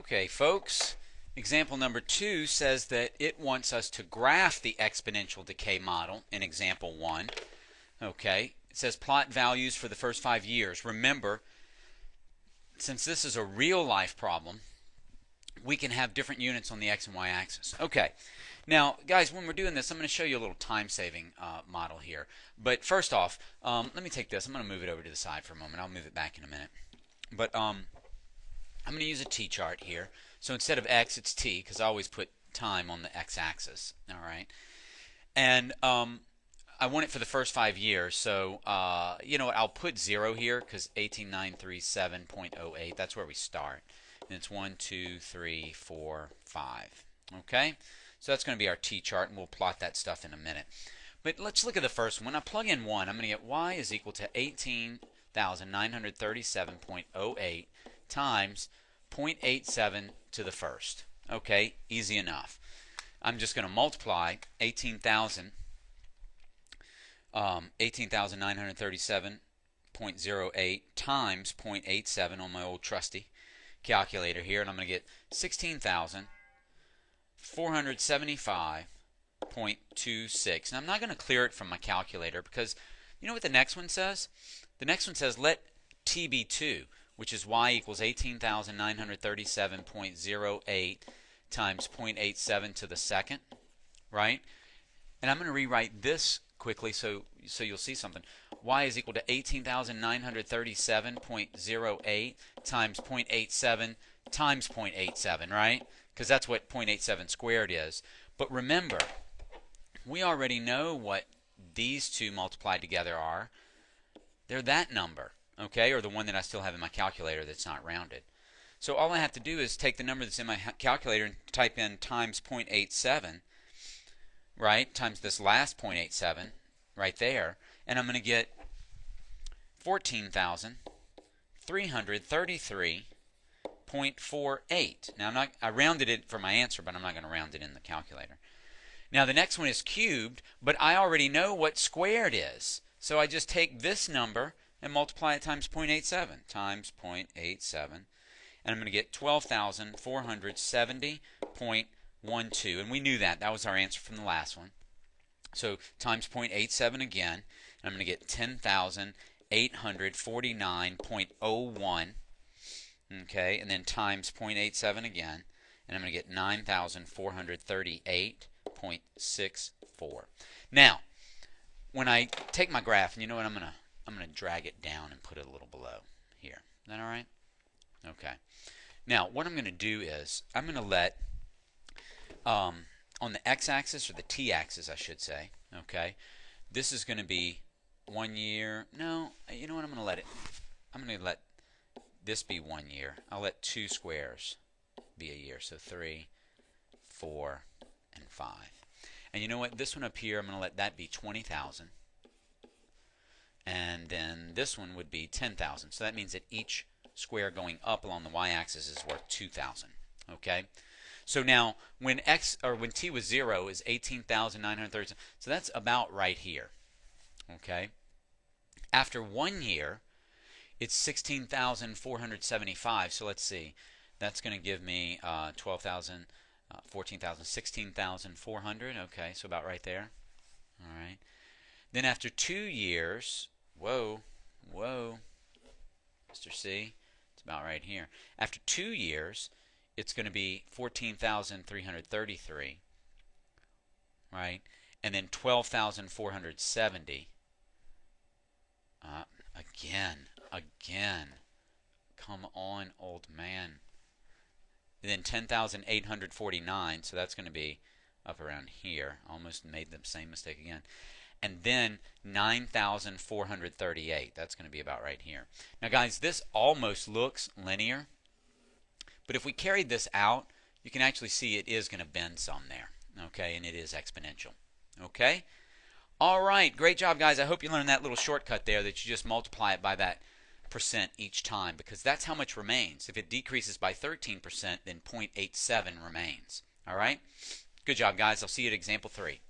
Okay, folks, example number 2 says that it wants us to graph the exponential decay model in example 1. Okay, it says plot values for the first 5 years. Remember, since this is a real life problem, we can have different units on the x and y axis. Okay, now guys, when we're doing this, I'm going to show you a little time-saving model here. But first off, let me take this. I'm going to move it over to the side for a moment. I'll move it back in a minute. But I'm going to use a t-chart here. So instead of x, it's t, because I always put time on the x-axis. All right, and I want it for the first 5 years. So you know what? I'll put 0 here because 18937.08. That's where we start. And it's 1, 2, 3, 4, 5. Okay, so that's going to be our t-chart, and we'll plot that stuff in a minute. But let's look at the first one. When I plug in 1, I'm going to get y is equal to 18,937.08 times 0.87 to the first. Okay, easy enough. I'm just going to multiply 18,937.08 times 0.87 on my old trusty calculator here, and I'm going to get 16,475.26. And I'm not going to clear it from my calculator because you know what the next one says? The next one says let t be 2, which is y equals 18,937.08 times 0.87 to the second, right? And I'm going to rewrite this quickly so you'll see something. Y is equal to 18,937.08 times 0.87 times 0.87, right? Because that's what 0.87 squared is. But remember, we already know what these two multiplied together are. They're that number, okay, or the one that I still have in my calculator that's not rounded. So all I have to do is take the number that's in my calculator and type in times 0.87, right, times this last 0.87 right there, and I'm going to get 14,333.48. Now I rounded it for my answer, but I'm not going to round it in the calculator. Now the next one is cubed, but I already know what squared is. So I just take this number and multiply it times 0.87 times 0.87, and I'm going to get 12,470.12. And we knew that. That was our answer from the last one. So times 0.87 again, and I'm going to get 10,849.01. Okay, and then times 0.87 again, and I'm going to get 9,438.64. Now, when I take my graph, and you know what, I'm going to drag it down and put it a little below here. Is that all right? Okay. Now, what I'm going to do is I'm going to let on the x-axis, or the t-axis, I should say. Okay, this is going to be 1 year. No, you know what? I'm going to let this be 1 year. I'll let 2 squares be a year. So 3, 4, and 5. And you know what? This one up here, I'm going to let that be 20,000. And then this one would be 10,000. So that means that each square going up along the y-axis is worth 2,000. Okay? So now when t was 0 is 18,937. So that's about right here. Okay? After 1 year, it's 16,475. So let's see. That's going to give me 12,000, 14,000, 16,400. Okay, so about right there. All right. Then after 2 years, whoa, Mr. C, it's about right here. After 2 years, it's going to be 14,333, right? And then 12,470. Again. Come on, old man. And then 10,849, so that's going to be up around here. Almost made the same mistake again. And then 9,438. That's going to be about right here. Now, guys, this almost looks linear. But if we carried this out, you can actually see it is going to bend some there. Okay, and it is exponential. Okay? All right, great job, guys. I hope you learned that little shortcut there, that you just multiply it by that % each time, because that's how much remains. If it decreases by 13%, then 0.87 remains. All right? Good job, guys. I'll see you at example 3.